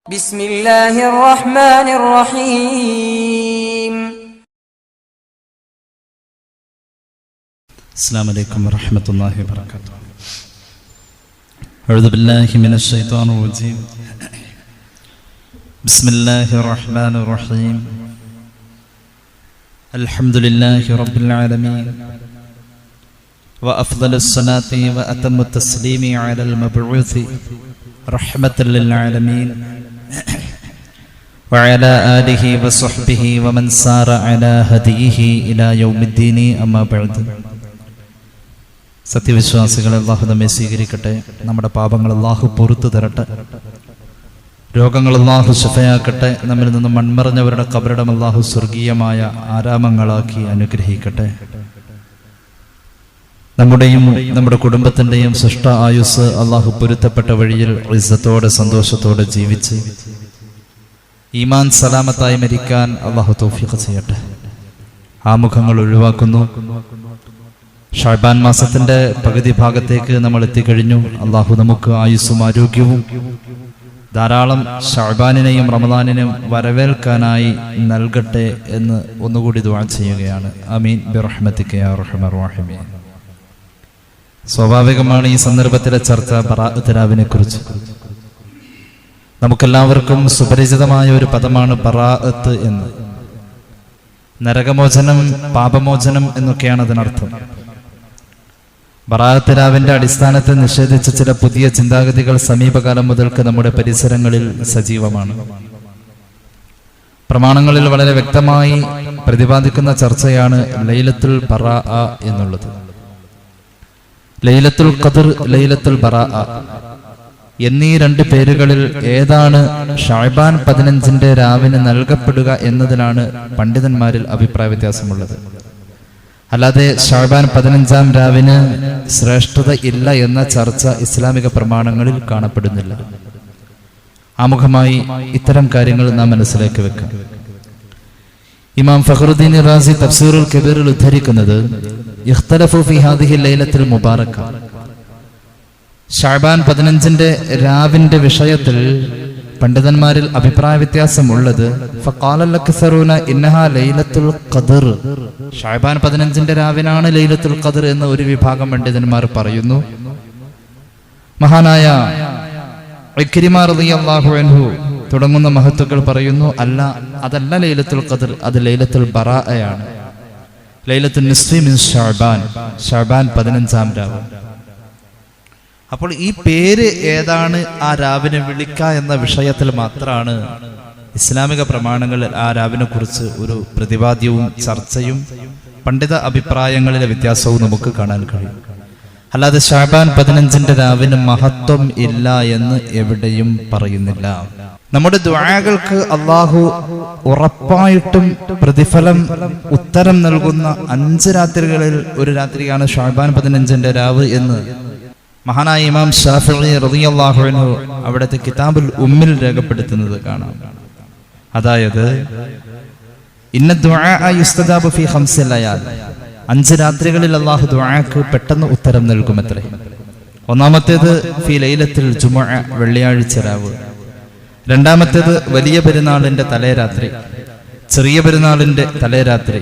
بسم الله الرحمن الرحيم. السلام عليكم ورحمة الله وبركاته. أعوذ بالله من الشيطان الرجيم. بسم الله الرحمن الرحيم. الحمد لله رب العالمين، وأفضل الصلاة وأتم التسليم على المبعوث رحمة للعالمين وعلى آله وصحبه ومن سار على هديه إلى يوم الدين. أما بعد. സത്യവിശ്വാസികളെ അല്ലാഹു നമ്മെ സ്വീകരിക്കട്ടെ. നമ്മുടെ പാപങ്ങൾ അല്ലാഹു പൊറുത്തു തരട്ടെ. രോഗങ്ങൾ അല്ലാഹു ശിഫയാക്കട്ടെ. നമ്മിൽ നിന്നും മൺമറഞ്ഞവരുടെ ഖബറിടം അല്ലാഹു സ്വർഗീയമായ ആരാമങ്ങളാക്കി അനുഗ്രഹിക്കട്ടെ. നമ്മുടെയും നമ്മുടെ കുടുംബത്തിൻ്റെയും സൃഷ്ട ആയുസ് അല്ലാഹു പൊരുത്തപ്പെട്ട വഴിയിൽ ഇസ്സത്തോടെ സന്തോഷത്തോടെ ജീവിച്ച് ഈമാൻ സലാമത്തായി മരിക്കാൻ അല്ലാഹു തൗഫീഖ് ചെയ്യട്ടെ. ആമുഖങ്ങൾ ഒഴിവാക്കുന്നു. ഷഅബാൻ മാസത്തിന്റെ പകുതി ഭാഗത്തേക്ക് നമ്മൾ എത്തിക്കഴിഞ്ഞു. അല്ലാഹു നമുക്ക് ആയുസ്സും ആരോഗ്യവും ധാരാളം ഷഅബാനിനെയും റമദാനിനെയും വരവേൽക്കാനായി നൽകട്ടെ എന്ന് ഒന്നുകൂടി ദുആ ചെയ്യുകയാണ്. ആമീൻ ബിറഹ്മതിക യാ അർഹമർ റഹീമീൻ. സ്വാഭാവികമാണ് ഈ സന്ദർഭത്തിലെ ചർച്ച ബറാഅത്ത് രാവിനെ കുറിച്ച്. നമുക്കെല്ലാവർക്കും സുപരിചിതമായ ഒരു പദമാണ് ബറാഅത്ത് എന്ന്. നരകമോചനം, പാപമോചനം എന്നൊക്കെയാണ് അതിനർത്ഥം. ബറാഅത്ത് രാവിന്റെ അടിസ്ഥാനത്തെ നിഷേധിച്ച ചില പുതിയ ചിന്താഗതികൾ സമീപകാലം മുതൽക്ക് നമ്മുടെ പരിസരങ്ങളിൽ സജീവമാണ്. പ്രമാണങ്ങളിൽ വളരെ വ്യക്തമായി പ്രതിപാദിക്കുന്ന ചർച്ചയാണ് ലൈലത്തുൽ ബറാഅ എന്നുള്ളത്. ലൈലത്തുൽ ഖദ്ർ, ലൈലത്തുൽ ബറാഅ എന്നീ രണ്ട് പേരുകളിൽ ഏതാണ് ഷഅബാൻ 15 രാവിന് നൽകപ്പെടുക എന്നതിലാണ് പണ്ഡിതന്മാരിൽ അഭിപ്രായ വ്യത്യാസമുള്ളത്. അല്ലാതെ ഷഅബാൻ 15 രാവിന് ശ്രേഷ്ഠത ഇല്ല എന്ന ചർച്ച ഇസ്ലാമിക പ്രമാണങ്ങളിൽ കാണപ്പെടുന്നില്ല. ആമുഖമായി ഇത്തരം കാര്യങ്ങൾ നാം മനസ്സിലാക്കി വെക്കാം. ഇമാം ഫഖറുദ്ദീൻ റാസി തഫ്സീറുൽ കബീറിൽ ഉദ്ധരിക്കുന്നത് ഇഖ്തലഫു ഫീ ഹാദിഹി ലൈലത്തുൽ മുബാറക, ഷഅബാൻ 15 രാവിന്റെ വിഷയത്തിൽ പണ്ഡിതന്മാരിൽ അഭിപ്രായ വ്യത്യാസമുള്ളത്. ഫഖാലൽ അക്സറൂന ഇന്നഹാ ലൈലത്തുൽ ഖദ്ർ, ഷഅബാൻ 15 രാവിനാണ് ലൈലത്തുൽ ഖദ്ർ എന്ന് ഒരു വിഭാഗം പണ്ഡിതന്മാർ പറയുന്നു. മഹാനായ ഇക്രിമ റളിയല്ലാഹു അൻഹു തുടങ്ങുന്ന മഹത്തുക്കൾ പറയുന്നു, അല്ല, അതല്ല ലൈലത്തുൽ ഖദ്ർ, അത് ലൈലത്തുൽ ബറാഅയാണ്. ലൈലത്തുൽ നിസ്ഫി മിൻ ഷഅബാൻ, ഷഅബാൻ 15 രാവ്. അപ്പോൾ ഈ പേര് ഏതാണ് ആ രാവിനെ വിളിക്കുക എന്ന വിഷയത്തിൽ മാത്രമാണ് ഇസ്ലാമിക പ്രമാണങ്ങളിൽ ആ രാവിനെ കുറിച്ച് ഒരു പ്രതിപാദ്യവും ചർച്ചയും പണ്ഡിത അഭിപ്രായങ്ങളിലെ വ്യത്യാസവും നമുക്ക് കാണാൻ കഴിയും. അല്ലാതെ ഷഅബാൻ 15 രാവിന് മഹത്വം ഇല്ല എന്ന് എവിടെയും പറയുന്നില്ല. നമ്മുടെ ദുആകൾക്ക് അല്ലാഹു ഉറപ്പായിട്ടും പ്രതിഫലം, ഉത്തരം നൽകുന്ന 5 രാത്രികളിൽ ഒരു രാത്രിയാണ് ഷഅബാൻ 15 രാവ് എന്ന് മഹാനായ ഇമാം ശാഫിഈ റളിയല്ലാഹു അൻഹു അവിടുത്തെ കിതാബുൽ ഉമ്മിൽ രേഖപ്പെടുത്തുന്നത് കാണാം. അതായത് ഇന്ന ദുആഅ യുസ്തജാബു ഫീ 5 ലയാൽ, 5 രാത്രികളിൽ അല്ലാഹു ദുആക്ക് പെട്ടെന്ന് ഉത്തരം നൽകുമത്രേ. ഒന്നാമത്തേത് ഫീ ലൈലത്തുൽ ജുമുഅ, വെള്ളിയാഴ്ച രാവ്. രണ്ടാമത്തേത് വലിയ പെരുന്നാളിന്റെ തലേരാത്രി, ചെറിയ പെരുന്നാളിന്റെ തലേരാത്രി,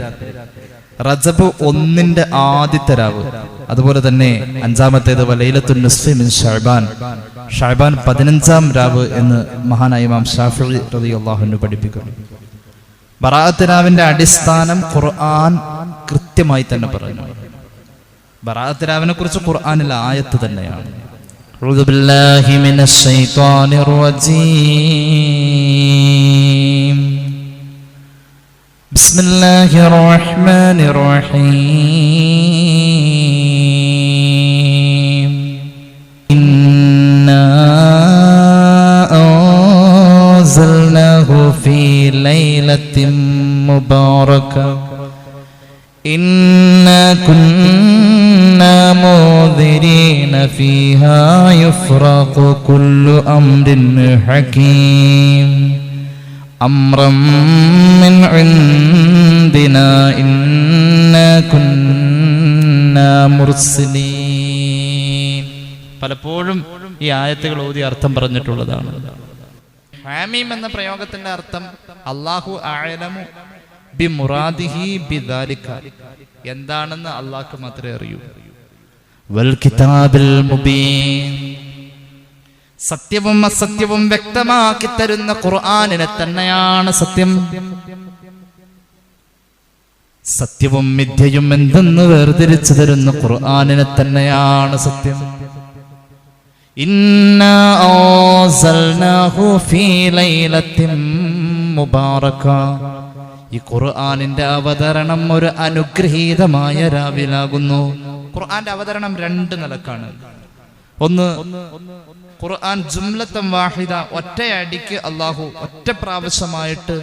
റജബ് 1 ആദ്യത്തെ രാവ്. അതുപോലെ തന്നെ 5-ാമത്തേത് ലൈലത്തുൻ നിസ്ഫി മിൻ ഷഅബാൻ, ഷഅബാൻ 15 രാവ് എന്ന് മഹാനായ ഇമാം ശാഫിഈ റളിയല്ലാഹു അൻഹു പഠിപ്പിക്കുന്നു. ബറാഅത്ത് രാവിന്റെ അടിസ്ഥാനം ഖുർആൻ കൃത്യമായി തന്നെ പറഞ്ഞു. ബറാഅത്ത് രാവിനെ കുറിച്ച് ഖുർആനിൽ ആയത്ത് തന്നെയാണ്. أعوذ بالله من الشيطان الرجيم. بسم الله الرحمن الرحيم. إنا أنزلناه في ليلة مباركة إنا كنا منذرين فيها يفرق كل أمر حكيم أمرا من عندنا إنا كنا مرسلين. പലപ്പോഴും ഈ ആയത്തുകൾ ഓതി അർത്ഥം പറഞ്ഞിട്ടുള്ളതാണ്. ഹാമീം എന്ന പ്രയോഗത്തിന്റെ അർത്ഥം അല്ലാഹു അഅലമു ബിമുറാദിഹി ബിദാലിക, എന്താണെന്ന് അല്ലാഹുക്ക് മാത്രമേ അറിയൂ. വൽ കിതാബിൽ മുബീൻ, സത്യവും അസത്യവും വ്യക്തമാക്കി തരുന്ന ഖുർആനിനെ തന്നെയാണ് സത്യം. സത്യവും മിഥ്യയും എന്തെന്ന് വേർതിരിച്ചു തരുന്ന ഖുർആനിനെ തന്നെയാണ് സത്യം. ഇന്നാ അൻസൽനാഹു ഫീ ലൈലത്തിൻ മുബാറക, ഈ ഖുർആനിന്റെ അവതരണം ഒരു അനുഗ്രഹീതമായ രാവിലാകുന്നു. ഖുർആന്റെ അവതരണം രണ്ട് നിലക്കാണ്. ഒന്ന്, ഖുർആൻ ജുംലത്തൻ വാഹിദ, ഒറ്റയടിക്ക് അല്ലാഹു ഒറ്റ പ്രാവശ്യമായിട്ട്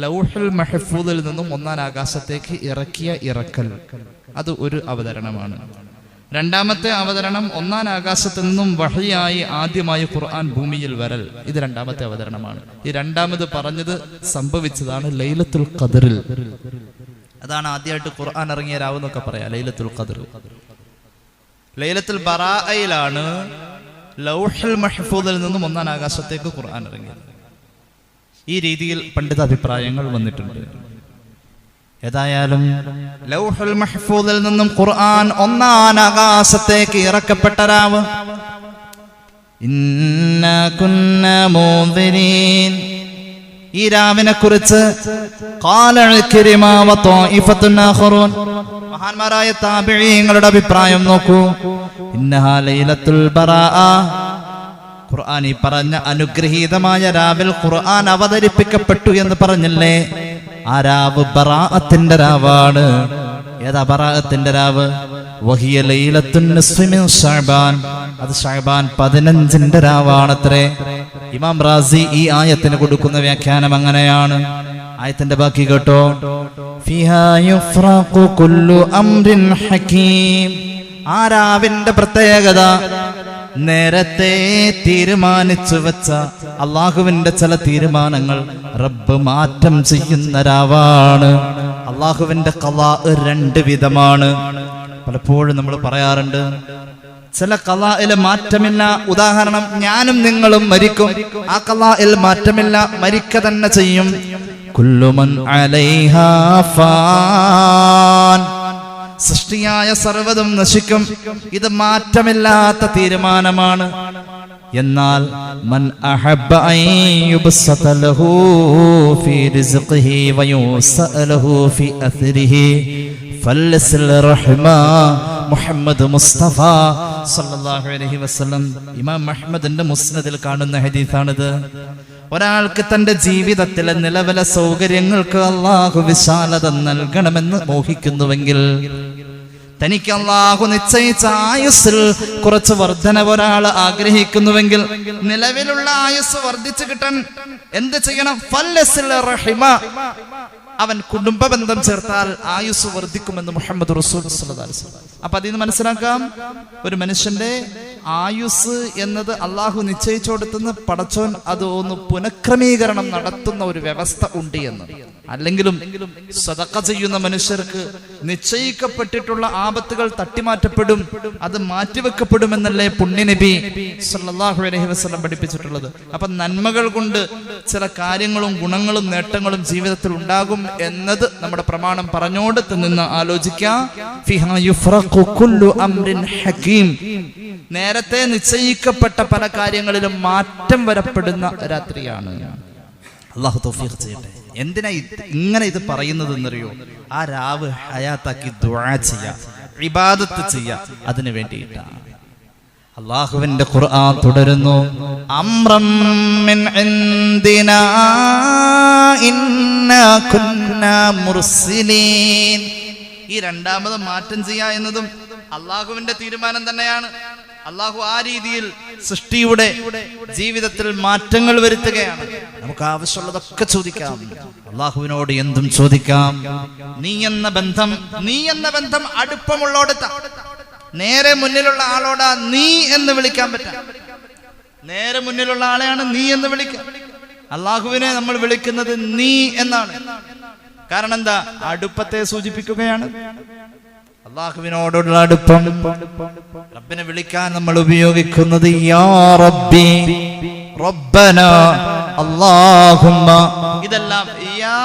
ലൗഹുൽ മഹ്ഫൂദിൽ നിന്നും ഒന്നാം ആകാശത്തേക്ക് ഇറക്കിയ ഇറക്കൽ, അത് ഒരു അവതരണമാണ്. രണ്ടാമത്തെ അവതരണം ഒന്നാം ആകാശത്ത് നിന്നും വഹയായി ആദ്യമായി ഖുർആൻ ഭൂമിയിൽ വരൽ, ഇത് രണ്ടാമത്തെ അവതരണമാണ്. ഈ രണ്ടാമത് പറഞ്ഞത് സംഭവിച്ചതാണ് ലൈലത്തുൽ ഖദ്റിൽ. അതാണ് ആദ്യമായിട്ട് ഖുർആൻ ഇറങ്ങിയ രാവ് എന്നൊക്കെ പറയാം, ലൈലത്തുൽ ഖദ്ർ. ലൈലത്തുൽ ബറാഅയിലാണ് ലൗഹുൽ മഹ്ഫൂദിൽ നിന്നും ഒന്നാം ആകാശത്തേക്ക് ഖുർആൻ ഇറങ്ങിയത്. ഈ രീതിയിൽ പണ്ഡിത അഭിപ്രായങ്ങൾ വന്നിട്ടുണ്ട്. ഏതായാലും ലൗഹുൽ മഹ്ഫൂദിൽ നിന്നും ഖുർആൻ ഒന്നാം ആകാശത്തേക്ക് ഇറക്കപ്പെട്ട രാവ്. ഇന്നാ കുന്നാ മുൻദിരീൻ, ഈ രാവിനെ കുറിച്ച് മഹാന്മാരായ താബിഈങ്ങളുടെ അഭിപ്രായം നോക്കൂ. ഇന്നഹാ ലൈലത്തുൽ ബറാഅ, ഖുർആൻ ഈ പറഞ്ഞ അനുഗ്രഹീതമായ രാവിൽ ഖുർആൻ അവതരിപ്പിക്കപ്പെട്ടു എന്ന് പറഞ്ഞില്ലേ, ആ രാവ് ബറാഅത്തിന്റെ രാവാണ്. ഏതാ ബറാഅത്തിന്റെ രാവ്? വഹിയ ലൈലത്തുൻ നിസ്ഫി മിൻ ശഅബാൻ, അത് ശഅബാൻ 15ന്റെ രാവാണത്രേ. ഇമാം റാസി ഈ ആയത്തിന് കൊടുക്കുന്ന വ്യാഖ്യാനം അങ്ങനെയാണ്. ആയത്തിന്റെ ബാക്കി കേട്ടോ. ഫിഹാ യുഫ്റഖു കുല്ലു അംരിൻ ഹകീം, ആ രാവിന്റെ പ്രത്യേകത നേരത്തെ തീരുമാനിച്ചു വെച്ച അള്ളാഹുവിന്റെ ചില തീരുമാനങ്ങൾ റബ്ബ് മാറ്റം ചെയ്യുന്ന രാവാണ്. അള്ളാഹുവിന്റെ ഖളാ രണ്ട് വിധമാണ്. പലപ്പോഴും നമ്മൾ പറയാറുണ്ട്, ചില ഖളാഇൽ മാറ്റമില്ല. ഉദാഹരണം, ഞാനും നിങ്ങളും മരിക്കും, ആ ഖളാഇൽ മാറ്റമില്ല, മരിക്ക തന്നെ ചെയ്യും. കുല്ലു മൻ അലൈഹാ ഫാൻ, സൃഷ്ടിയായ സർവ്വതും നശിക്കും, ഇത് മാറ്റമില്ലാത്ത തീരുമാനമാണ്. എന്നാൽ മൻ അഹബ്ബ അൻ യുബ്സത ലഹു ഫീ റിസ്ഖിഹി വയുസഅലഹു ഫീ അത്രിഹി ഫൽസിൽ റഹ്മ, മുഹമ്മദ് മുസ്തഫ സല്ലല്ലാഹു അലൈഹി വസല്ലം ഇമാം അഹ്മദിന്റെ മുസ്നദിൽ കാണുന്ന ഹദീസാണിത്. ഒരാൾക്ക് തന്റെ ജീവിതത്തിലെ നിലവിലെ സൗകര്യങ്ങൾക്ക് അല്ലാഹു വിശാലത നൽകണമെന്ന് മോഹിക്കുന്നുവെങ്കിൽ, തനിക്ക് അല്ലാഹു നിശ്ചയിച്ച ആയുസ്സിൽ കുറച്ച് വർധന ഒരാൾ ആഗ്രഹിക്കുന്നുവെങ്കിൽ, നിലവിലുള്ള ആയുസ് വർദ്ധിച്ചു കിട്ടാൻ എന്ത് ചെയ്യണം? ഫൽസിൽ റഹിമ, അവൻ കുടുംബ ബന്ധം ചേർത്താൽ ആയുസ് വർദ്ധിക്കുമെന്ന് മുഹമ്മദ് റസൂൽ സല്ലല്ലാഹു അലൈഹി വസല്ലം. അപ്പൊ അതിൽ നിന്ന് മനസ്സിലാക്കാം, ഒരു മനുഷ്യന്റെ ആയുസ് എന്നത് അള്ളാഹു നിശ്ചയിച്ചു കൊടുത്തുന്ന പടച്ചോൻ അത് ഒന്ന് പുനഃക്രമീകരണം നടത്തുന്ന ഒരു വ്യവസ്ഥ ഉണ്ട് എന്ന്. അല്ലെങ്കിലും സദഖ ചെയ്യുന്ന മനുഷ്യർക്ക് നിശ്ചയിക്കപ്പെട്ടിട്ടുള്ള ആപത്തുകൾ തട്ടിമാറ്റപ്പെടും, അത് മാറ്റിവെക്കപ്പെടുമെന്നല്ലേ പുണ്യനബി സല്ലല്ലാഹു അലൈഹി വസല്ലം പഠിപ്പിച്ചിട്ടുള്ളത്. അപ്പൊ നന്മകൾ കൊണ്ട് ചില കാര്യങ്ങളും ഗുണങ്ങളും നേട്ടങ്ങളും ജീവിതത്തിൽ ഉണ്ടാകും എന്നത് നമ്മുടെ പ്രമാണം പറഞ്ഞോട് നിന്ന് ആലോചിക്കാം. ഫിഹാ യുഫ്റഖു കുല്ലു അംരിൻ ഹകീം, നേരത്തെ നിശ്ചയിക്കപ്പെട്ട പല കാര്യങ്ങളിലും മാറ്റം വരപ്പെടുന്ന രാത്രിയാണ്. അല്ലാഹു തൗഫീഖ് ചെയ്യട്ടെ. എന്തിനാ ഇങ്ങനെ ഇത് പറയുന്നത് എന്നറിയോ? ആ രാവ് ഹയാത്താക്കി ദുആ ചെയ്യാ, ഇബാദത്ത് ചെയ്യാ, അതിനു വേണ്ടിയിട്ടാണ്. അല്ലാഹുവിന്റെ ഖുർആൻ തുടരുന്നു, അംറം മിൻ ഇൻദിനാ ഇന്നാ കുന്നാ മുർസിലീൻ. ഈ രണ്ടാമത് മാറ്റം ചെയ്യാ എന്നതും അള്ളാഹുവിന്റെ തീരുമാനം തന്നെയാണ്. അള്ളാഹു ആ രീതിയിൽ സൃഷ്ടിയുടെ ജീവിതത്തിൽ മാറ്റങ്ങൾ വരുത്തുകയാണ്. നമുക്ക് ആവശ്യമുള്ളതൊക്കെ ചോദിക്കാം, അള്ളാഹുവിനോട് എന്തും ചോദിക്കാം. നീ എന്ന ബന്ധം അടുപ്പമുള്ളോടത്ത, നേരെ മുന്നിലുള്ള ആളോടാ നീ എന്ന് വിളിക്കാൻ പറ്റാം. നേരെ മുന്നിലുള്ള ആളെയാണ് നീ എന്ന് വിളിക്കുക. അള്ളാഹുവിനെ നമ്മൾ വിളിക്കുന്നത് നീ എന്നാണ്. കാരണം എന്താ? അടുപ്പത്തെ സൂചിപ്പിക്കുകയാണ്. അള്ളാഹുവിനോടുള്ള അടുപ്പം, റബ്ബിനെ വിളിക്കാൻ നമ്മൾ ഉപയോഗിക്കുന്നത് യാ റബ്ബി, റബ്ബന, അല്ലാഹുമ്മ. ഇതെല്ലാം യാ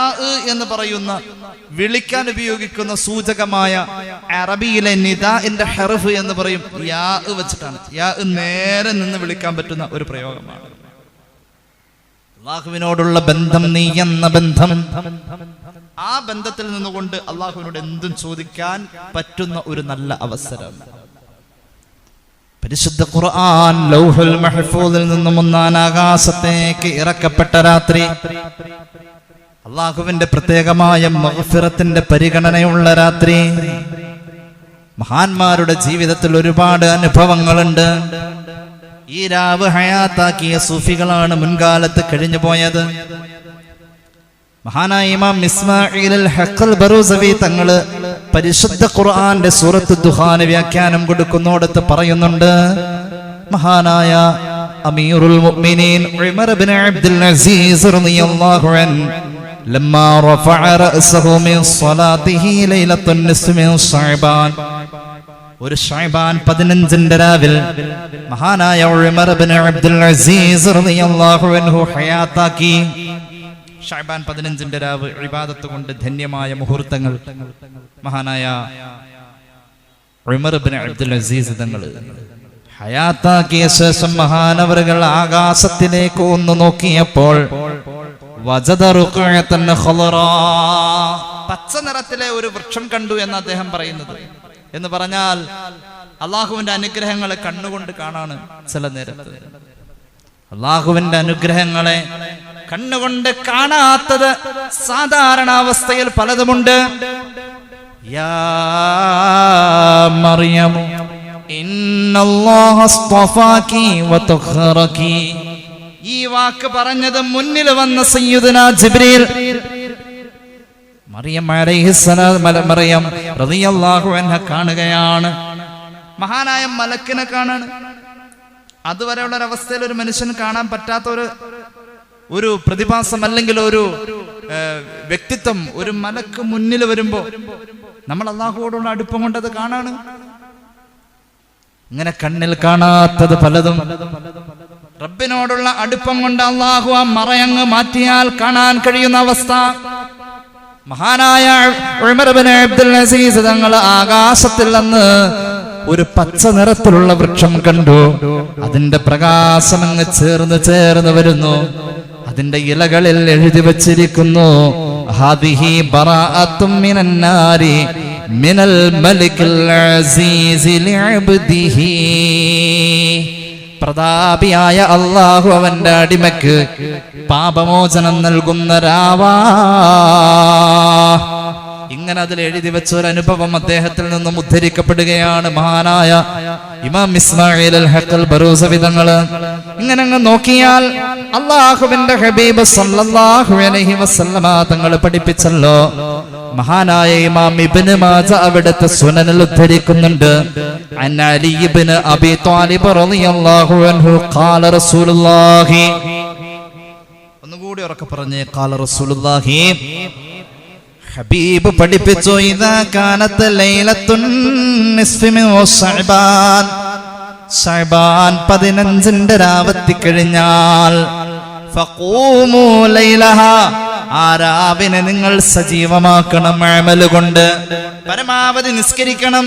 എന്ന് പറയുന്ന വിളിക്കാൻ ഉപയോഗിക്കുന്ന സൂചകമായ അറബിയിലെ നിദാഇന്റെ ഹർഫ് എന്ന് പറയും. യാ വെച്ചിട്ടാണ്. യാ നേരെ നിന്ന് വിളിക്കാൻ പറ്റുന്ന ഒരു പ്രയോഗമാണ്. അള്ളാഹുവിനോടുള്ള ബന്ധം, നീ എന്ന ബന്ധം, ആ ബന്ധത്തിൽ നിന്നുകൊണ്ട് അള്ളാഹുവിനോട് എന്തും ചോദിക്കാൻ പറ്റുന്ന ഒരു നല്ല അവസരം. പരിശുദ്ധ ഖുർആൻ ലൗഹുൽ മഹ്ഫൂദിൽ നിന്നും 1-ാം ആകാശത്തേക്ക് ഇറക്കപ്പെട്ട രാത്രി, അള്ളാഹുവിന്റെ പ്രത്യേകമായ മഗ്ഫിറത്തിന്റെ പരിഗണനയുള്ള രാത്രി. മഹാന്മാരുടെ ജീവിതത്തിൽ ഒരുപാട് അനുഭവങ്ങളുണ്ട്. ഈ രാവ് ഹയാത്താക്കിയ സൂഫികളാണ് മുൻകാലത്ത് കഴിഞ്ഞു പോയത്. മഹാനായ ഇമാം ഇസ്മാഈൽ അൽ ഹഖൽ ബറൂസവി തങ്ങള് പരിശുദ്ധ ഖുർആന്റെ സൂറത്ത് ദുഹാന് വ്യാഖ്യാനം കൊടുക്കുന്നോടത്ത് പറയുന്നുണ്ട്, മഹാനായ അമീറുൽ മുഅ്മിനീൻ ഉമർ ഇബ്നു അബ്ദുൽ അസീസ് റളിയല്ലാഹു അൻഹു ലമ്മാ റഫഅ റഅസഹു മിൻ സ്വലാത്തിഹി ലൈലത്തുൻ നിസ്ഫി മിൻ ശഅബാൻ, ഒരു ശഅബാൻ 15ന്റെ രാവിൽ മഹാനായ ഉമർ ഇബ്നു അബ്ദുൽ അസീസ് റളിയല്ലാഹു അൻഹു ഹയാത്താക്കി. ശഅബാൻ 15ന്റെ രാവ് ഇബാദത്ത് കൊണ്ട് ധന്യമായ മുഹൂർത്തങ്ങൾ മഹാനായ ഉമർ ഇബ്നു അബ്ദുൽ അസീസ് തങ്ങൾ ഹയാത്താക്കിയ ശേഷം മഹാനവറുകൾ ആകാശത്തിലേക്ക് ഒന്ന് നോക്കിയപ്പോൾ വജദ റുഖഅതൻ ഖളറാ, പച്ച നിറത്തിലെ ഒരു വൃക്ഷം കണ്ടു എന്ന് അദ്ദേഹം പറയുന്നത്. എന്ന് പറഞ്ഞാൽ അള്ളാഹുവിന്റെ അനുഗ്രഹങ്ങളെ കണ്ണുകൊണ്ട് കാണാണ്. ചില നേരത്ത് അള്ളാഹുവിന്റെ അനുഗ്രഹങ്ങളെ കണ്ണുകൊണ്ട് കാണാത്തത് സാധാരണ അവസ്ഥയിൽ പലതുമുണ്ട്. യാ മറിയമു ഇന്നല്ലാഹ അസ്തഫാകി വതഖറകി, ഈ വാക്ക് പറഞ്ഞത് മുന്നിൽ വന്ന സയ്യിദുനാ ജിബ്രീൽ മറിയം അലൈഹിസ്സലാം മറിയം റളിയല്ലാഹു അൻഹ കാണുകയാണ്. മഹാനായ മലക്കിനെ കാണാണ്. അതുവരെയുള്ള ഒരവസ്ഥയിൽ ഒരു മനുഷ്യന് കാണാൻ പറ്റാത്ത ഒരു പ്രതിഭാസം അല്ലെങ്കിൽ ഒരു വ്യക്തിത്വം ഒരു മലക്ക് മുന്നിൽ വരുമ്പോ നമ്മൾ അള്ളാഹുവോടുള്ള അടുപ്പം കൊണ്ടത് കാണാണ്. ഇങ്ങനെ കണ്ണിൽ കാണാത്തത് പലതും റബ്ബിനോടുള്ള അടുപ്പം കൊണ്ട് അള്ളാഹു ആ മറയങ്ങ് മാറ്റിയാൽ കാണാൻ കഴിയുന്ന അവസ്ഥ. മഹാനായ ഉമർ ഇബ്നു അബ്ദുൽ അസീസ് തങ്ങൾ ആകാശത്തിൽ നിന്ന് ഒരു പച്ച നിറത്തിലുള്ള വൃക്ഷം കണ്ടു. അതിന്റെ പ്രകാശം അങ്ങ് ചേർന്ന് വരുന്നു. അതിന്റെ ഇലകളിൽ എഴുതി വച്ചിരിക്കുന്നു, ഹാദിഹി ബറാഅത്തും മിനൻ നാരി മിനൽ മലിക്കിൽ അസീസി ലിഅബ്ദിഹി, പ്രതാപിയായ അല്ലാഹു അവന്റെ അടിമയ്ക്ക് പാപമോചനം നൽകുന്ന രാവാ. ഇങ്ങനെ അതിൽ എഴുതി വെച്ച ഒരു അനുഭവം അദ്ദേഹത്തിൽ നിന്നും ഉദ്ധരിക്കപ്പെടുകയാണ്. മഹാനായ ഇമാം ഇസ്മാഈൽ അൽ ഹഖൽ ബറൂസവി തങ്ങൾ ഇങ്ങനെ അങ്ങ് നോക്കിയാൽ അല്ലാഹുവിന്റെ ഹബീബ് സല്ലല്ലാഹു അലൈഹി വസല്ലമ തങ്ങൾ പഠിപ്പിച്ചല്ലോ. മഹാനായ ഇമാം ഇബ്നു മാജ അവിടുത്തെ സുനനിൽ ഉദ്ധരിക്കുന്നുണ്ട്, അൻ അലി ഇബ്നു അബി ത്വാലിബ് റളിയല്ലാഹു അൻഹു ഖാല റസൂലുള്ളാഹി, ഒന്നുകൂടി ഉറക്കെ പറഞ്ഞേ, ഖാല റസൂലുള്ളാഹി, ഹബീബ് പഠിപ്പിച്ചു, ഇദാ കാനത്ത് ലൈലത്തുൻ നിസ്ഫി മിൻ ശഅബാൻ, ശഅബാൻ 15ന്റെ രാവെത്തി കഴിഞ്ഞാൽ ഫഖൂമു ലൈലഹ, ആ രാവിനെ നിങ്ങൾ സജീവമാക്കണം. അമല് കൊണ്ട് പരമാവധി നിസ്കരിക്കണം.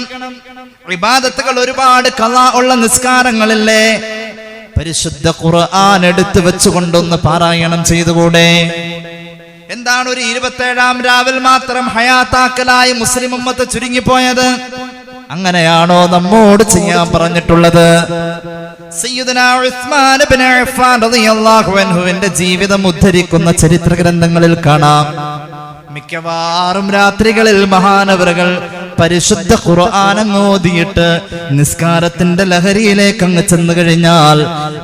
ഇബാദത്തുകൾ ഒരുപാട് ഖളാ ഉള്ള നിസ്കാരങ്ങളില്ലേ, പരിശുദ്ധ ഖുർആൻ എടുത്തു വെച്ചുകൊണ്ടൊന്ന് പാരായണം ചെയ്തുകൂടെ? എന്താണ് ഒരു 27ാം രാവിൽ മാത്രം ഹയാത്താക്കലായി മുസ്ലിം ഉമ്മത്ത് ചുരുങ്ങിപ്പോയത്? അങ്ങനെയാണോ നമ്മോട് ചെയ്യാൻ പറഞ്ഞിട്ടുള്ളത്? സയ്യിദുനാ ഉസ്മാൻ ഇബ്നു അഫ്ഫാൻ റളിയല്ലാഹു അൻഹുവിന്റെ ജീവിതം ഉദ്ധരിക്കുന്ന ചരിത്ര ഗ്രന്ഥങ്ങളിൽ കാണാം, മിക്കവാറും രാത്രികളിൽ മഹാനവറുകൾ പരിശുദ്ധ ഖുർആൻ ഓതിയിട്ട് നിസ്കാരത്തിന്റെ ലഹരിയിലേക്ക് അങ്ങ് ചെന്നു കഴിഞ്ഞാൽ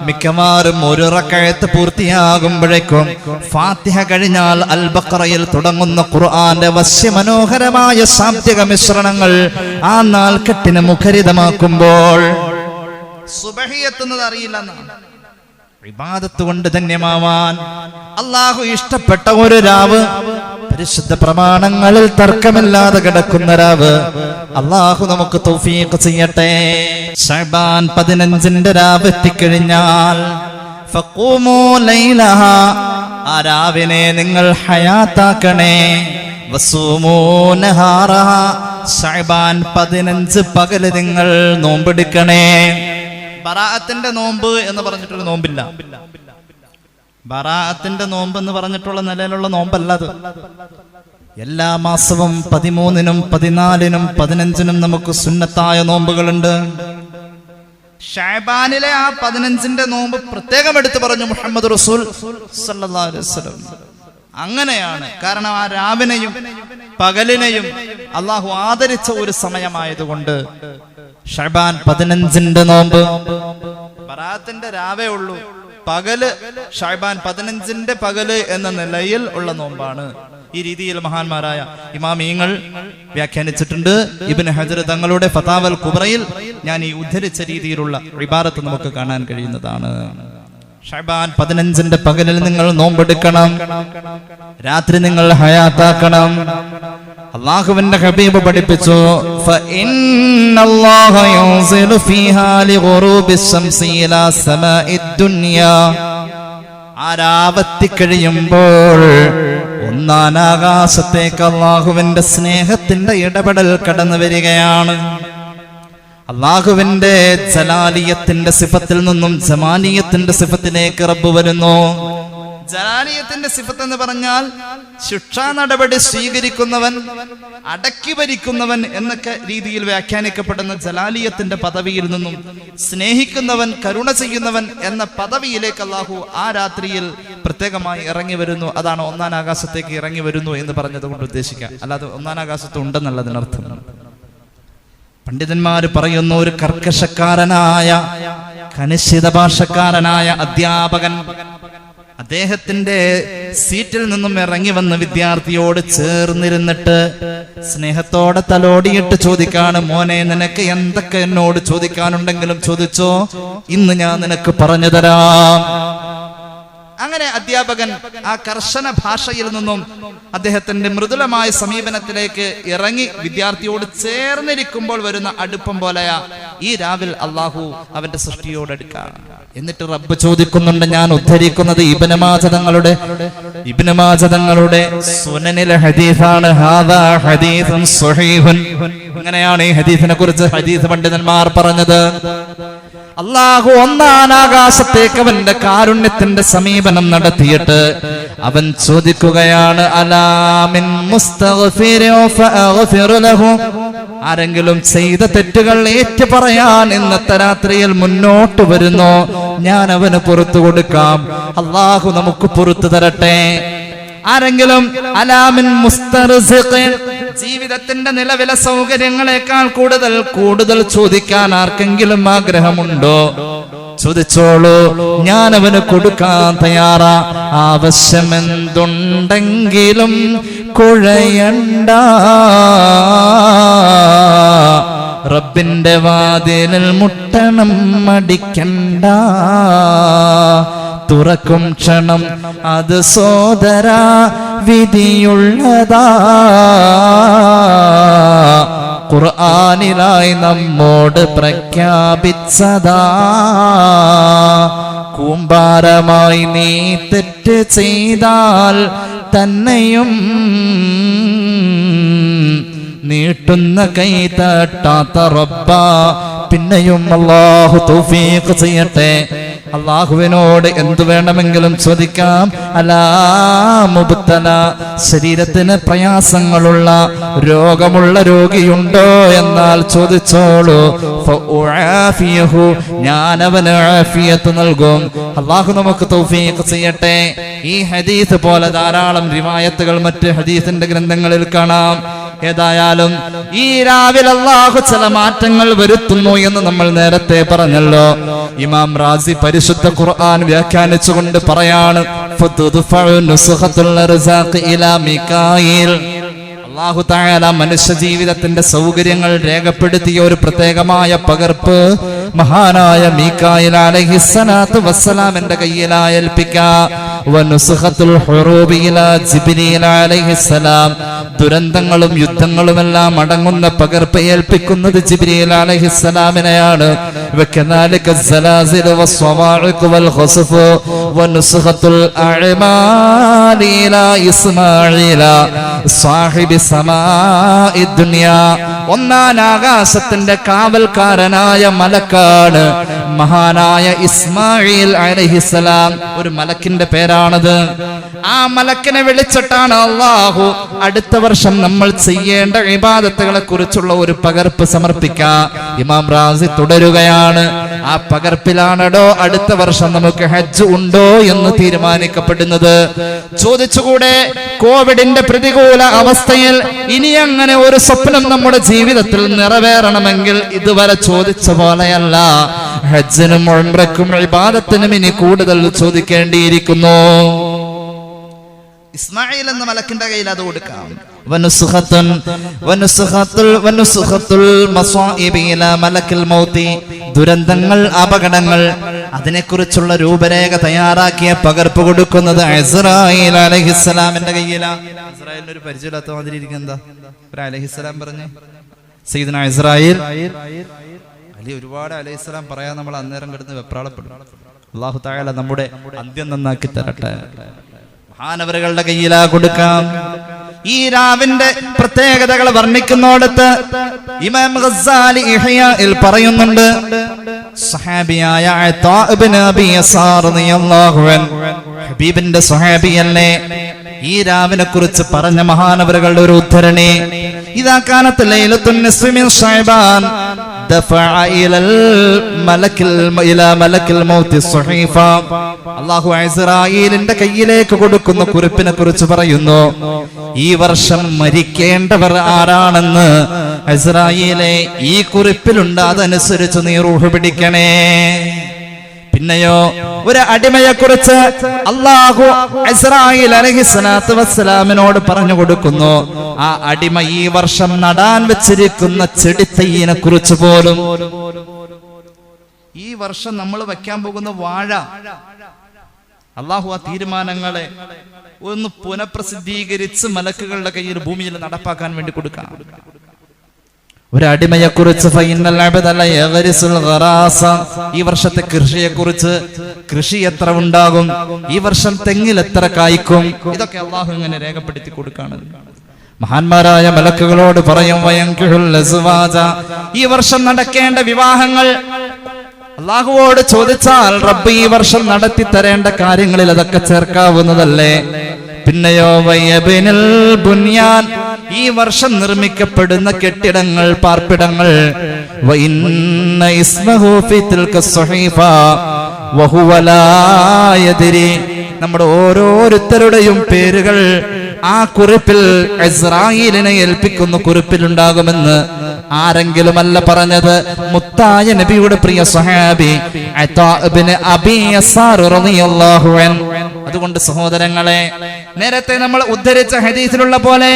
മിക്കവാറും ഒരു റക്അത്ത് പൂർത്തിയാകുമ്പോഴേക്കും ഫാത്തിഹ കഴിഞ്ഞാൽ അൽ ബഖറയിൽ തുടങ്ങുന്ന ഖുർആന്റെ വശ്യമനോഹരമായ ശാബ്ദിക മിശ്രണങ്ങൾ ആ നാൽക്കെട്ടിനെ മുഖരിതമാക്കുമ്പോൾ സുബഹി എത്തുന്നത് അറിയില്ല. ഇബാദത്ത് കൊണ്ട് ധന്യമാവാൻ അല്ലാഹു ഇഷ്ടപ്പെട്ട ഒരു രാവ്, പരിശുദ്ധ പ്രമാണങ്ങളിൽ തർക്കമില്ലാതെ കിടക്കുന്ന രാവ്, അല്ലാഹു നമുക്ക് തൗഫീഖ് ചെയ്യട്ടെ. ശഅബാൻ 15ന്റെ രാവ് എത്തിക്കഴിഞ്ഞാൽ ഫഖൂമൂ ലൈലഹ, ആ രാവിനെ നിങ്ങൾ ഹയാത്താക്കണേ. വസൂമൂ നഹാറഹ, ശഅബാൻ 15 പകല് നിങ്ങൾ നോമ്പെടുക്കണേ. ബറാഅത്തിന്റെ നോമ്പ് എന്ന് പറഞ്ഞിട്ടൊരു നോമ്പില്ല. ബറാഅത്തിന്റെ നോമ്പ് എന്ന് പറഞ്ഞിട്ടുള്ള നിലയിലുള്ള നോമ്പല്ല അത്. എല്ലാ മാസവും 13-നും 14-നും 15-നും നമുക്ക് സുന്നത്തായ നോമ്പുകളുണ്ട്. ശഅബാനിലെ ആ 15ന്റെ നോമ്പ് പ്രത്യേകം എടുത്തു പറഞ്ഞു മുഹമ്മദ് റസൂൽ സല്ലല്ലാഹു അലൈഹി വസല്ലം. അങ്ങനെയാണ്. കാരണം ആ രാവിനെയും പകലിനെയും അള്ളാഹു ആദരിച്ച ഒരു സമയമായതുകൊണ്ട് ശഅബാൻ 15ന്റെ നോമ്പ്. ബറാഅത്തിന്റെ രാവേ ഉള്ളൂ, പകല് ശഅബാൻ 15ന്റെ പകല് എന്ന നിലയിൽ ഉള്ള നോമ്പാണ്. ഈ രീതിയിൽ മഹാന്മാരായ ഇമാമീങ്ങൾ വ്യാഖ്യാനിച്ചിട്ടുണ്ട്. ഇബ്നു ഹജർ തങ്ങളുടെ ഫതാവൽ കുബ്രയിൽ ഞാൻ ഈ ഉദ്ധരിച്ച രീതിയിലുള്ള ഇബാറത്ത് നമുക്ക് കാണാൻ കഴിയുന്നതാണ്. ശഅബാൻ 15ന്റെ പകലിൽ നിങ്ങൾ നോമ്പെടുക്കണം, രാത്രി നിങ്ങൾ ഹയാത്താക്കണം. അല്ലാഹുവിന്റെ ഹബീബ് പഠിപ്പിച്ചു, ഫഇന്നല്ലാഹ യൻസിലു ഫീഹാ ലിഗുറൂബിസ് ശംസി ഇലാ സമാഇദ് ദുനിയാ. ആരാവത്തി കഴിയുമ്പോൾ ഒന്നാനാകാശത്തേക്ക് അല്ലാഹുവിന്റെ സ്നേഹത്തിന്റെ ഇടപെടൽ കടന്നു വരികയാണ്. അല്ലാഹുവിന്റെ ജലാലിയത്തിന്റെ സിഫത്തിൽ നിന്നും ജമാലിയത്തിന്റെ സിഫത്തിലേക്ക് റബ്ബ് വരുന്നു. ജലാലിയത്തിന്റെ സിഫത്ത് എന്ന് പറഞ്ഞാൽ ശിക്ഷാ നടപടി സ്വീകരിക്കുന്നവൻ, അടക്കി ഭരിക്കുന്നവൻ എന്നൊക്കെ രീതിയിൽ വ്യാഖ്യാനിക്കപ്പെടുന്ന ജലാലിയത്തിന്റെ പദവിയിൽ നിന്നും സ്നേഹിക്കുന്നവൻ, കരുണ ചെയ്യുന്നവൻ എന്ന പദവിയിലേക്ക് അല്ലാഹു ആ രാത്രിയിൽ പ്രത്യേകമായി ഇറങ്ങി വരുന്നു. അതാണ് ഒന്നാം ആകാശത്തേക്ക് ഇറങ്ങി വരുന്നു എന്ന് പറഞ്ഞത് കൊണ്ട് ഉദ്ദേശിക്കുക, അല്ലാതെ ഒന്നാം ആകാശത്ത് ഉണ്ടെന്നുള്ളതിനർത്ഥം. പണ്ഡിതന്മാര് പറയുന്നു, ഒരു കർക്കശക്കാരനായ കനിഷ്ഠിത ഭാഷക്കാരനായ അധ്യാപകൻ അദ്ദേഹത്തിന്റെ സീറ്റിൽ നിന്നും ഇറങ്ങി വന്ന വിദ്യാർത്ഥിയോട് ചേർന്നിരുന്നിട്ട് സ്നേഹത്തോടെ തലോടിയിട്ട് ചോദിക്കാണ്, മോനെ നിനക്ക് എന്തൊക്കെ എന്നോട് ചോദിക്കാനുണ്ടെങ്കിലും ചോദിച്ചോ, ഇന്ന് ഞാൻ നിനക്ക് പറഞ്ഞു തരാം. അങ്ങനെ അധ്യാപകൻ ആ കർശന ഭാഷയിൽ നിന്നും അദ്ദേഹത്തിന്റെ മൃദുലമായ സമീപനത്തിലേക്ക് ഇറങ്ങി വിദ്യാർത്ഥിയോട് ചേർന്നിരിക്കുമ്പോൾ വരുന്ന അടുപ്പം പോലെയാ ഈ രാവിൽ അള്ളാഹു അവന്റെ സൃഷ്ടിയോട് അടുക്കാം. എന്നിട്ട് റബ്ബ് ചോദിക്കുന്നുണ്ട്, ഞാൻ ഉദ്ധരിക്കുന്നത് ഇബ്നു മാജ തങ്ങളുടെ സുനനിലെ ഹദീസാണ്. ഹാദാ ഹദീസുൻ സ്വഹീഹുൻ. ഇങ്ങനെയാണ് ഈ ഹദീസിനെ കുറിച്ച് ഹദീസ് പണ്ഡിതന്മാർ പറഞ്ഞത്. അല്ലാഹു ഒന്നാം ആകാശത്തേക്ക് അവന്റെ കാരുണ്യത്തിന്റെ സമീപനം നടത്തിയിട്ട് അവൻ ചോദിക്കുകയാണ്, അലാ മിൻ മുസ്തഗ്ഫിരിൻ ഫഅഗ്ഫിറു ലഹു. ആരെങ്കിലും ചെയ്ത തെറ്റുകൾ ഏറ്റു പറയാൻ ഇന്നത്തെ രാത്രിയിൽ മുന്നോട്ട് വരുന്നു, ഞാൻ അവന് പുറത്തു കൊടുക്കാം. അല്ലാഹു നമുക്ക് പുറത്തു തരട്ടെ. ആരെങ്കിലും അലാമിൻ മുസ്തർസിഖിൻ, ജീവിതത്തിന്റെ നിലവിലെ സൗകര്യങ്ങളെക്കാൾ കൂടുതൽ ചോദിക്കാൻ ആർക്കെങ്കിലും ആഗ്രഹമുണ്ടോ? ചോദിച്ചോളൂ, ഞാൻ അവന് കൊടുക്കാൻ തയ്യാറാ. ആവശ്യമെന്തുണ്ടെങ്കിലും കുഴയണ്ട, റബ്ബിന്റെ വാതിലിൽ മുട്ടണം, മടിക്കണ്ട. തുറക്കും ക്ഷണം അത് സോദരാ വിധിയുള്ളതാ. ഖുർആനിലായി നമ്മോട് പ്രഖ്യാപിച്ചതാ. കൂമ്പാരമായി നീ തെറ്റ് ചെയ്താൽ തന്നെയും നീട്ടുന്ന കൈ തട്ടാത്ത റബ്ബ. പിന്നെയും അല്ലാഹു തൗഫീഖ് ചെയ്യട്ടെ. അള്ളാഹുവിനോട് എന്തു വേണമെങ്കിലും ചോദിക്കാം. അലാ മുബ്തല, ശരീരത്തിന് പ്രയാസങ്ങളുള്ള രോഗമുള്ള രോഗിയുണ്ടോ എന്നാൽ ചോദിച്ചോളൂ. ഫഉആഫിയഹു, ഞാൻ അവന് ആഫിയത്ത് നൽകും. അള്ളാഹു നമുക്ക് തൗഫീഖ് ചെയ്യട്ടെ. ഈ ഹദീസ് പോലെ ധാരാളം റിവായത്തുകൾ മറ്റ് ഹദീസിന്റെ ഗ്രന്ഥങ്ങളിൽ കാണാം. ഏതായാലും ഈ രാവിലെ അല്ലാഹു ചില മാറ്റങ്ങൾ വരുത്തുന്നു എന്ന് നമ്മൾ നേരത്തെ പറഞ്ഞല്ലോ. ഇമാം റാസി പരിശുദ്ധ ഖുർആൻ വ്യാഖ്യാനിച്ചുകൊണ്ട് പറയാണ്, അല്ലാഹു തആല മനുഷ്യ ജീവിതത്തിന്റെ സൗകര്യങ്ങൾ രേഖപ്പെടുത്തിയ ഒരു പ്രത്യേകമായ പകർപ്പ് മഹാനായ മീകായിൽ അലൈഹിസ്സലാത്തു വസ്സലാമിന്റെ കയ്യിലായി ഏൽപ്പിക്കാം. വനുസ്ഖത്തുൽ ഹുറൂബി ഇലാ ജിബ്രീൽ അലൈഹിസ്സലാം, ദുരന്തങ്ങളും യുദ്ധങ്ങളുമെല്ലാം അടങ്ങുന്ന പകർപ്പ് ഏൽപ്പിക്കുന്നത് ജിബ്രീൽ അലൈഹിസ്സലാമിനെയാണ്. വകദാലിക സലാസിൽ വസ്സവാഇഖ് വൽ ഖസ്ഫ് വനുസ്ഖത്തുൽ അഅമാലി ഇലാ ഇസ്മാഈല സാഹിബി സമാഇ ദുനിയാ, ഒന്നാം ആകാശത്തിന്റെ കാവൽക്കാരനായ മലക്കാണ് മഹാനായ ഇസ്മാഈൽ അലൈഹിസ്സലാം. ഒരു മലക്കിന്റെ പേരാണത്. ആ മലക്കിനെ വിളിച്ചിട്ടാണ് അല്ലാഹു അടുത്ത വർഷം നമ്മൾ ചെയ്യേണ്ട ഇബാദത്തുകളെ കുറിച്ചുള്ള ഒരു പകർപ്പ് സമർപ്പിക്കുക. ഇമാം റാസി തുടരുകയാണ്. ആ പകർപ്പിലാണോ അടുത്ത വർഷം നമുക്ക് ഹജ്ജ് ഉണ്ടോ എന്ന് തീരുമാനിക്കപ്പെടുന്നത്. ചോദിച്ചുകൂടെ, കോവിഡിന്റെ പ്രതികൂല അവസ്ഥയിൽ ഇനി അങ്ങനെ ഒരു സ്വപ്നം നമ്മുടെ ജീവിതത്തിൽ നിറവേറണമെങ്കിൽ ഇതുവരെ ചോദിച്ച പോലെയല്ല, ഹജ്ജിനും ഉംറയ്ക്കും ഇബാദത്തിനും ഇനി കൂടുതൽ ചോദിക്കേണ്ടിയിരിക്കുന്നു. ഇസ്മാഈൽ എന്ന മലക്കിന്റെ കയ്യിൽ അത് കൊടുക്കാം. ദുരന്തങ്ങൾ, അപകടങ്ങൾ, അതിനെക്കുറിച്ചുള്ള രൂപരേഖ തയ്യാറാക്കിയ പകർപ്പ് കൊടുക്കുന്നത് ഇസ്രായീൽ അലൈഹിസ്സലാമിന്റെ കയ്യിലാണ്. ഇസ്രായേലിന് ഒരു പരിചയമില്ലാത്ത മാതിരി ഇരിക്കുന്നതാ ഒരു അലൈഹിസ്സലാം പറഞ്ഞ്. സയ്യിദുനാ ഇസ്രായീൽ അലി ഒരുപാട് അലൈഹിസ്സലാം പറയാൻ നമ്മൾ അന്നേരം കിടന്ന് വെപ്രാളപ്പെടും. അല്ലാഹു തആല നമ്മുടെ അന്ത്യം നന്നാക്കി തരട്ടെ. മഹാനവറുകളുടെ കയ്യിലാ കൊടുക്കാം. ഈ രാവിന്റെ പ്രത്യേകതകൾ വർണ്ണിക്കുന്നോടത്ത് ഇമാം ഗസ്സാലി ഇഹ്യാഇൽ പറയുന്നുണ്ട്, സഹാബിയായ അതാ ഇബ്നു അബി യസാർ റളിയല്ലാഹു അൻഹു, ഹബീബിന്റെ സ്വഹാബിയല്ലേ, ഈ രാവിനെ കുറിച്ച് പറഞ്ഞ മഹാനവറുകളുടെ ഒരു ഉദ്ധരണി, ഇദാ കാനത്ത് ലൈലത്തുൻ നിസ്ഫി മിൻ ശഅബാൻ ദഫഅ ഇലൽ മലക്കിൽ മൗത്തി സ്വഹീഫ. അല്ലാഹു ഇസ്രായീലിന്റെ കയ്യിലേക്ക് കൊടുക്കുന്ന കുറിപ്പിനെ കുറിച്ച് പറയുന്നു, ഈ വർഷം മരിക്കേണ്ടവർ ആരാണെന്ന് ഇസ്രായീലെ ഈ കുറിപ്പിലുണ്ട്, അതനുസരിച്ച് നീ റൂഹ് പിടിക്കണേ. പിന്നെയോ ഒരു അടിമയെ കുറിച്ച് അല്ലാഹു ഇസ്രായീൽ അലൈഹിസ്സലാത്തു വസ്സലാമിനോട് പറഞ്ഞു കൊടുക്കുന്നു, ആ അടിമ ഈ വർഷം നടാൻ വെച്ചിരിക്കുന്ന ചെടിത്തൈയിനെ കുറിച്ച് പോലും. ഈ വർഷം നമ്മൾ വെക്കാൻ പോകുന്ന വാഴ, അല്ലാഹു ആ തീരുമാനങ്ങളെ ഒന്ന് പുനഃപ്രസിദ്ധീകരിച്ച് മലക്കുകളുടെ കയ്യിൽ ഭൂമിയിൽ നടപ്പാക്കാൻ വേണ്ടി കൊടുക്കാം. ഒരു അടിമയെ കുറിച്ച് ഈ വർഷത്തെ കൃഷിയെ കുറിച്ച്, കൃഷി എത്ര ഉണ്ടാകും, ഈ വർഷം തെങ്ങിൽ എത്ര കായ്ക്കും, ഇതൊക്കെ അള്ളാഹു ഇങ്ങനെ രേഖപ്പെടുത്തി കൊടുക്കാണ്. മഹാന്മാരായ മലക്കുകളോട് പറയും, ഈ വർഷം നടക്കേണ്ട വിവാഹങ്ങൾ അള്ളാഹുവോട് ചോദിച്ചാൽ റബ്ബ് ഈ വർഷം നടത്തി തരേണ്ട കാര്യങ്ങളിൽ അതൊക്കെ ചേർക്കാവുന്നതല്ലേ. പിന്നെയോ വയബിനൽ ബുനിയാൻ, ഈ വർഷം നിർമ്മിക്കപ്പെടുന്ന കെട്ടിടങ്ങൾ, പാർപ്പിടങ്ങൾ, വഇന്ന ഇസ്മഹു ഫീ തിൽക സ്വഹീഫ വഹുവ ലാ യദ്രി, നമ്മുടെ ഓരോരുത്തരുടെയും പേരുകൾ ആ കുറിപ്പിൽ ഇസ്രായീലിനെ ഏൽപ്പിക്കുന്ന കുറിപ്പിലുണ്ടാകുമെന്ന് ആരെങ്കിലുമല്ല പറഞ്ഞത്, മുത്തായ നബിയുടെ പ്രിയ സ്വഹാബി അതാ ഇബ്നു അബി യസാർ റളിയല്ലാഹു അൻഹു. അതുകൊണ്ട് സഹോദരങ്ങളെ, നേരത്തെ നമ്മൾ ഉദ്ധരിച്ച ഹദീസിലുള്ള പോലെ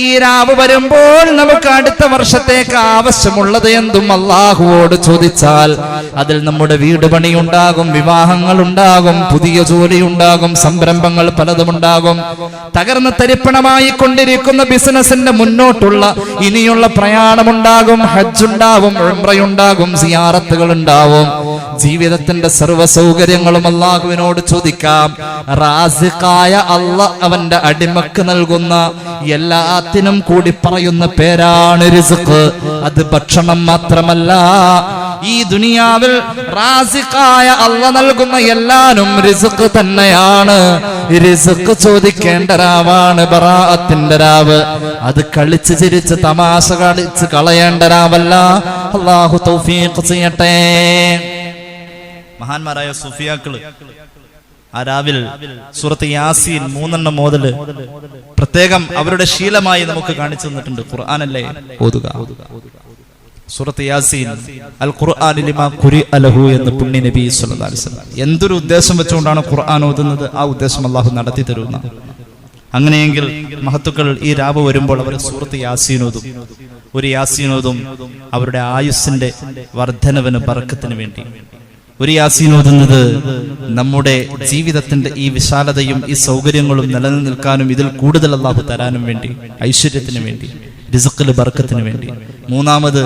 ഈ രാവ് വരുമ്പോൾ നമുക്ക് അടുത്ത വർഷത്തേക്ക് ആവശ്യമുള്ളത് എന്തും അല്ലാഹുവോട് ചോദിച്ചാൽ അതിൽ നമ്മുടെ വീട് പണിയുണ്ടാകും, വിവാഹങ്ങൾ ഉണ്ടാകും, പുതിയ ജോലി ഉണ്ടാകും, സംരംഭങ്ങൾ പലതും ഉണ്ടാകും. തകർന്ന് തരിപ്പണമായി കൊണ്ടിരിക്കുന്ന ബിസിനസിന്റെ മുന്നോട്ടുള്ള ഇനിയുള്ള പ്രയാണമുണ്ടാകും, ഹജ്ജുണ്ടാവും, ഉംറയുണ്ടാകും, സിയാറത്തുകൾ ഉണ്ടാവും. ജീവിതത്തിന്റെ സർവ്വ സൗകര്യങ്ങളും അല്ലാഹുവിനോട് ചോദിക്കാം. റാസിഖായ അല്ലാഹ് അവന്റെ അടിമക്ക് നൽകുന്ന എല്ലാത്തിനും കൂടി പറയുന്ന പേരാണ് റിസ്ഖ്. അത് ഭക്ഷണം മാത്രമല്ല, ഈ ദുനിയാവിൽ റാസിഖായ അല്ലാഹ് നൽകുന്ന എല്ലാനും റിസ്ഖ് തന്നെയാണ്. റിസ്ഖ് ചോദിക്കേണ്ട രാവാണ് ബറാഅത്തിന്റെ രാവ്. അത് കളിച്ച് ചിരിച്ച് തമാശ കളിച്ച് കളയേണ്ട രാവല്ല. അല്ലാഹു തൗഫീഖ് ചെയ്യട്ടെ. മഹാന്മാരായ സുഫിയാക്കള് ആ രാവിൽ സൂറത്ത് യാസീൻ 3 മോതല് പ്രത്യേകം അവരുടെ ശീലമായി നമുക്ക് കാണിച്ചു തന്നിട്ടുണ്ട്. ഖുർആനല്ലേ ഓതുക. സൂറത്ത് യാസീൻ അൽ ഖുർആൻ ലിമാ ഖുരിഅ ലഹു എന്ന് പുണ്യ നബി സല്ലല്ലാഹു അലൈഹി വസല്ലം എന്തൊരു ഉദ്ദേശം വെച്ചുകൊണ്ടാണ് ഖുർആൻ ഓതുന്നത്, ആ ഉദ്ദേശം അല്ലാഹു നടത്തി തരുന്ന. അങ്ങനെയെങ്കിൽ മഹത്തുക്കൾ ഈ രാവ് വരുമ്പോൾ അവർ സൂറത്ത് യാസീനോതും. ഒരു യാസീനോതും അവരുടെ ആയുസ്സിന്റെ വർധനവിന് ബർക്കത്തിന് വേണ്ടി. ഒരു യാസീനോതുന്നത് നമ്മുടെ ജീവിതത്തിന്റെ ഈ വിശാലതയും ഈ സൗകര്യങ്ങളും നിലനിൽക്കാനും ഇതിൽ കൂടുതൽ അല്ലാഹു തരാനും വേണ്ടി, ഐശ്വര്യത്തിന് വേണ്ടി, റിസ്ഖിൽ ബർക്കത്തിന് വേണ്ടി. മൂന്നാമത്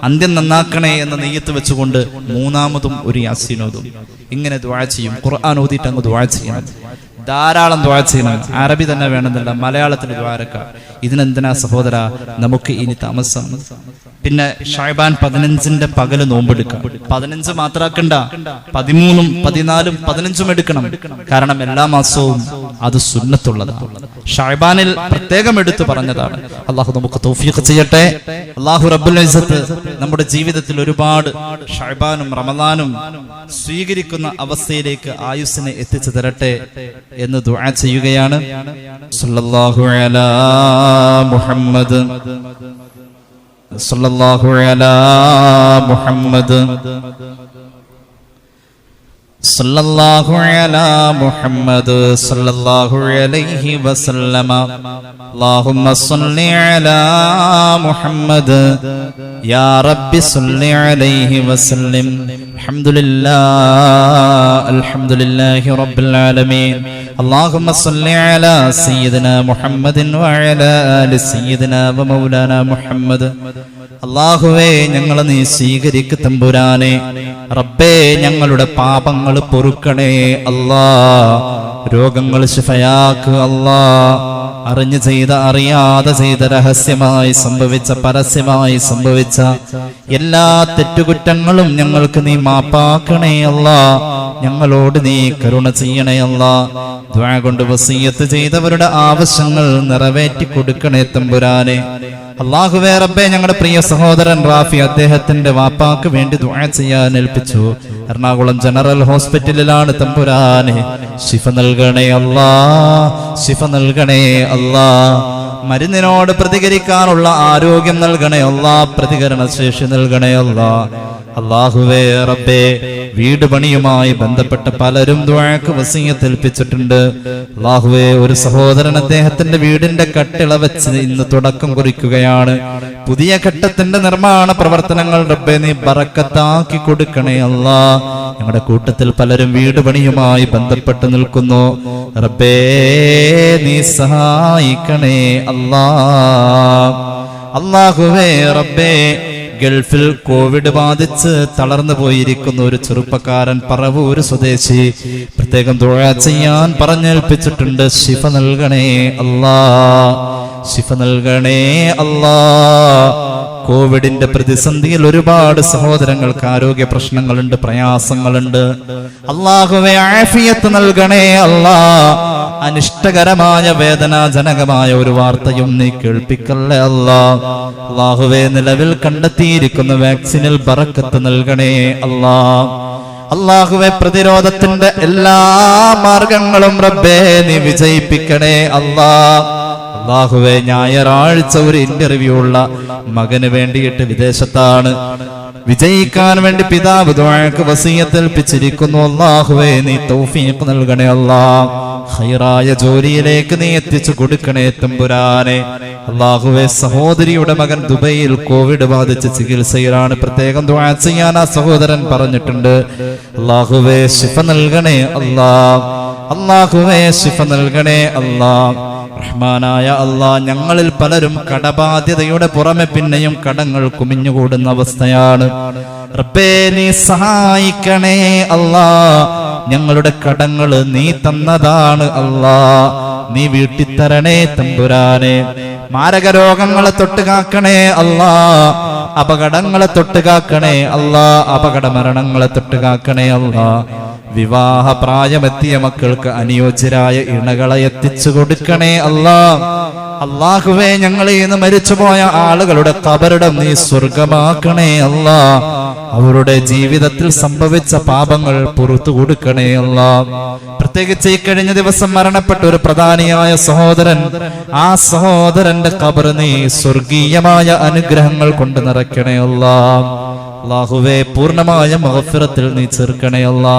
അന്ത്യം നന്നാക്കണേ എന്ന നെയ്യത്ത് വെച്ചുകൊണ്ട് മൂന്നാമതും ഒരു യാസീനോതും. ഇങ്ങനെ ദുആ ചെയ്യും. ഖുർആൻ ഓതിയിട്ട് അങ്ങ് ദുആ ചെയ്യണം. ധാരാളം ദുആ ചെയ്യണം. അറബി തന്നെ വേണമെന്നില്ല, മലയാളത്തിൽ ദുആരക്കാം. ഇതിനെന്തിനാ സഹോദര നമുക്ക് ഇനി താമസം? പിന്നെ ഷഅബാൻ 15 പകല് നോമ്പെടുക്കാം. 15 മാത്രാക്കണ്ട, 13, 14, 15 എടുക്കണം. കാരണം എല്ലാ മാസവും അത് സുന്നത്തുള്ളതാണ്. ഷഅബാനിൽ പ്രത്യേകം എടുത്തു പറഞ്ഞതാണ്. അള്ളാഹു നമുക്ക് തൗഫീഖ് ചെയ്യട്ടെ. അള്ളാഹു റബ്ബുൽ ഇസ്സത്ത് നമ്മുടെ ജീവിതത്തിൽ ഒരുപാട് ഷഅബാനും റമദാനും സ്വീകരിക്കുന്ന അവസ്ഥയിലേക്ക് ആയുസ്സിനെ എത്തിച്ചു തരട്ടെ എന്ന് ദുആ ചെയ്യുകയാണ്. സല്ലല്ലാഹു അലാ മുഹമ്മദ്, സല്ലല്ലാഹു അലാ മുഹമ്മദ്, സല്ലല്ലാഹു അലാ മുഹമ്മദ്, സല്ലല്ലാഹു അലൈഹി വസല്ലമ. അല്ലാഹുമ്മ സ്വല്ലി അലാ മുഹമ്മദ് യാ റബ്ബി സ്വല്ലി അലൈഹി വസല്ലം. അൽഹംദുലില്ലാഹി റബ്ബിൽ ആലമീൻ. അല്ലാഹുമ്മ സ്വല്ലി അലാ സയ്യിദിനാ മുഹമ്മദിൻ വഅലാ ആലി സയ്യിദിനാ വമൗലാനാ മുഹമ്മദ്. അല്ലാഹുവേ, ഞങ്ങളെ നീ സ്വീകരിക്കു തമ്പുരാനെ. റബ്ബേ, ഞങ്ങളുടെ പാപങ്ങൾ പൊറുക്കണേ അല്ലാ. രോഗങ്ങൾ ശിഫയാക്ക് അല്ലാ. അറിഞ്ഞു ചെയ്ത, അറിയാതെ ചെയ്ത, രഹസ്യമായി സംഭവിച്ച, പരസ്യമായി സംഭവിച്ച എല്ലാ തെറ്റുകുറ്റങ്ങളും ഞങ്ങൾക്ക് നീ മാപ്പാക്കണേ അല്ലാ. ഞങ്ങളോട് നീ കരുണ ചെയ്യണേ അല്ലാ. ദുആ കൊണ്ട് വസിയ്യത്ത് ചെയ്തവരുടെ ആവശ്യങ്ങൾ നിറവേറ്റി കൊടുക്കണേ തമ്പുരാനെ. അല്ലാഹുവേ റബ്ബേ, ഞങ്ങളുടെ പ്രിയ സഹോദരൻ റാഫി അദ്ദേഹത്തിന്റെ വാപ്പാക്ക് വേണ്ടി ദുആ ചെയ്യാൻ ഏൽപ്പിച്ചു. എറണാകുളം ജനറൽ ഹോസ്പിറ്റലിലാണ് തമ്പുരാനെ. ശിഫ നൽകണേ അല്ലാ, ശിഫ നൽകണേ അല്ലാ. മരുന്നിനോട് പ്രതികരിക്കാനുള്ള ആരോഗ്യം നൽകണേ അല്ലാ, പ്രതികരണ ശേഷി നൽകണേ അല്ലാ. അല്ലാഹുവേ റബ്ബേ, വീട് പണിയുമായി ബന്ധപ്പെട്ട പലരും ദുആക്ക് വസിയ്യത്ത് ഏൽപ്പിച്ചിട്ടുണ്ട്. അല്ലാഹുവേ, ഒരു സഹോദരൻ അദ്ദേഹത്തിന്റെ വീടിന്റെ കട്ടിള വെച്ച് ഇന്ന് തുടക്കം കുറിക്കുകയാണ്. പുതിയ ഘട്ടത്തിന്റെ നിർമ്മാണ പ്രവർത്തനങ്ങൾ റബ്ബേ നീ ബറക്കത്താക്കി കൊടുക്കണേ അല്ലാ. ഞങ്ങളുടെ കൂട്ടത്തിൽ പലരും വീട് പണിയുമായി ബന്ധപ്പെട്ട് നിൽക്കുന്നു. റബ്ബേ നീ സഹായിക്കണേ അല്ലാ. അല്ലാഹുവേ റബ്ബേ, ഗൾഫിൽ കോവിഡ് ബാധിച്ച് തളർന്നു പോയിരിക്കുന്ന ഒരു ചെറുപ്പക്കാരൻ, പറവൂര് സ്വദേശി, പ്രത്യേകം ദുആ ചെയ്യാൻ പറഞ്ഞേൽപ്പിച്ചിട്ടുണ്ട്. ശിഫ നൽകണേ അല്ലാ, ശിഫ നൽകണേ അല്ലാ. കോവിഡിന്റെ പ്രതിസന്ധിയിൽ ഒരുപാട് സഹോദരങ്ങൾക്ക് ആരോഗ്യ പ്രശ്നങ്ങളുണ്ട്, പ്രയാസങ്ങളുണ്ട്. അല്ലാഹുവേ, ആഫിയത്ത് നൽകണേ അല്ലാ. അനിഷ്ടകരമായ, വേദനാജനകമായ ഒരു വാർത്തയും നീ കേൾപ്പിക്കല്ലേ അല്ലാ. അല്ലാഹുവേ, നിലവിൽ കണ്ടെത്തിയിരിക്കുന്ന വാക്സിനിൽ ബറക്കത്ത് നൽകണേ അല്ലാ. അല്ലാഹുവേ, പ്രതിരോധത്തിന്റെ എല്ലാ മാർഗങ്ങളും റബ്ബേ നീ വിജയിപ്പിക്കണേ അല്ലാ. അല്ലാഹുവേ, ഞായറാഴ്ച ഒരു ഇന്റർവ്യൂ ഉള്ള മകന് വേണ്ടിയിട്ട് വിദേശത്താണ്. വിജയിക്കാൻ വേണ്ടി പിതാവ് ദുആക്ക് വസിയ്യത്ത് ഏൽപ്പിച്ചിരിക്കുന്നു. അല്ലാഹുവേ, നീ തൗഫീഖ് നൽകണേ അല്ലാ. ഖൈറായ ജോലിയിലേക്ക് നീ എത്തിച്ചു കൊടുക്കണേ തമ്പുരാനെ. അല്ലാഹുവേ, സഹോദരിയുടെ മകൻ ദുബൈയിൽ കോവിഡ് ബാധിച്ച് ചികിത്സയിലാണ്. പ്രത്യേകം ദുആ ചെയ്യാൻ ആ സഹോദരൻ പറഞ്ഞിട്ടുണ്ട്. അല്ലാഹുവേ, ശിഫ നൽകണേ അല്ലാ. അല്ലാഹുവേ, ശിഫ നൽകണേ അല്ലാ. റഹ്മാനായ അല്ലാ, ഞങ്ങളിൽ പലരും കടബാധ്യതയുടെ പുറമെ പിന്നെയും കടങ്ങൾ കുമിഞ്ഞുകൂടുന്ന അവസ്ഥയാണ്. റബ്ബേ നീ സഹായിക്കണേ അല്ലാ. ഞങ്ങളുടെ കടങ്ങൾ നീ തന്നതാണ് അല്ലാ. നീ വീട്ടിത്തരണേ തമ്പുരാനെ. മാരക രോഗങ്ങളെ തൊട്ട് കാക്കണേ അല്ലാ. അപകടങ്ങളെ തൊട്ട് കാക്കണേ അല്ലാ. അപകട മരണങ്ങളെ തൊട്ട് കാക്കണേ അല്ലാ. വിവാഹ പ്രായമെത്തിയ മക്കൾക്ക് അനുയോജ്യരായ ഇണകളെ എത്തിച്ചു കൊടുക്കണേ അല്ലാ. അല്ലാഹുവേ, ഞങ്ങളിൽ നിന്ന് മരിച്ചുപോയ ആളുകളുടെ ഖബറിടം നീ സ്വർഗമാക്കണേ അല്ലാ. അവരുടെ ജീവിതത്തിൽ സംഭവിച്ച പാപങ്ങൾ പുറത്തു കൊടുക്കണേ അല്ലാ. പ്രത്യേകിച്ച് ഈ കഴിഞ്ഞ ദിവസം മരണപ്പെട്ട ഒരു പ്രധാനിയായ സഹോദരൻ, ആ സഹോദരന്റെ ഖബർ നീ സ്വർഗീയമായ അനുഗ്രഹങ്ങൾ കൊണ്ട് നിറയ്ക്കണേ അല്ലാ. അല്ലാഹുവേ, പൂർണ്ണമായ മഗ്ഫിറത്തിൽ നീ ചേർക്കണേ അല്ലാ.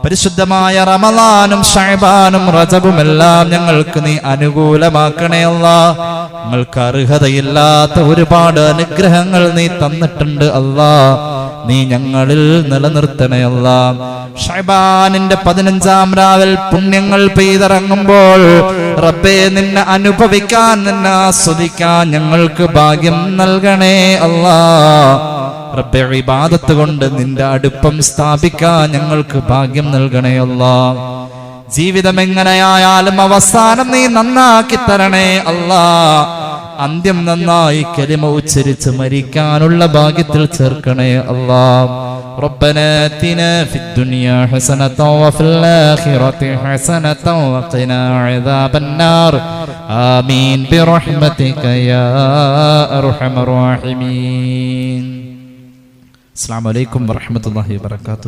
പരിശുദ്ധമായ റമളാനും ശഅബാനും റജബുമെല്ലാം ഞങ്ങൾക്ക് നീ അനുകൂലമാക്കണേ അല്ലാഹ്. ഞങ്ങൾക്ക് അർഹതയില്ലാത്ത ഒരുപാട് അനുഗ്രഹങ്ങൾ നീ തന്നിട്ടുണ്ട് അല്ലാഹ്. നീ ഞങ്ങളിൽ നിലനിർത്തണേ അല്ലാഹ്. ശഅബാനിന്റെ 15-ാം രാവിൽ പുണ്യങ്ങൾ പെയ്തിറങ്ങുമ്പോൾ റബ്ബേ നിന്നെ അനുഭവിക്കാൻ, നിന്നെ ആസ്വദിക്കാൻ ഞങ്ങൾക്ക് ഭാഗ്യം നൽകണേ അല്ലാഹ്. റബ്ബേ ഇബാദത്ത് കൊണ്ട് നിന്റെ അടുപ്പം സ്ഥാപിക്കാൻ ഞങ്ങൾക്ക് ഭാഗ്യം നൽകണേ അല്ലാഹ്. ജീവിതം എങ്ങനെയായാലും അവസാനം നീ നന്നാക്കി തരണേ അല്ലാഹ്. അന്ത്യം നന്നായി കലിമ ഉച്ചരിച്ച് മരിക്കാനുള്ള ഭാഗ്യത്തിൽ ചേർക്കണേ അല്ലാഹ്. ربنا آتنا في الدنيا حسنة وفي الآخرة حسنة وقنا عذاب النار آمين برحمتك يا أرحم الراحمين. السلام عليكم ورحمة الله وبركاته.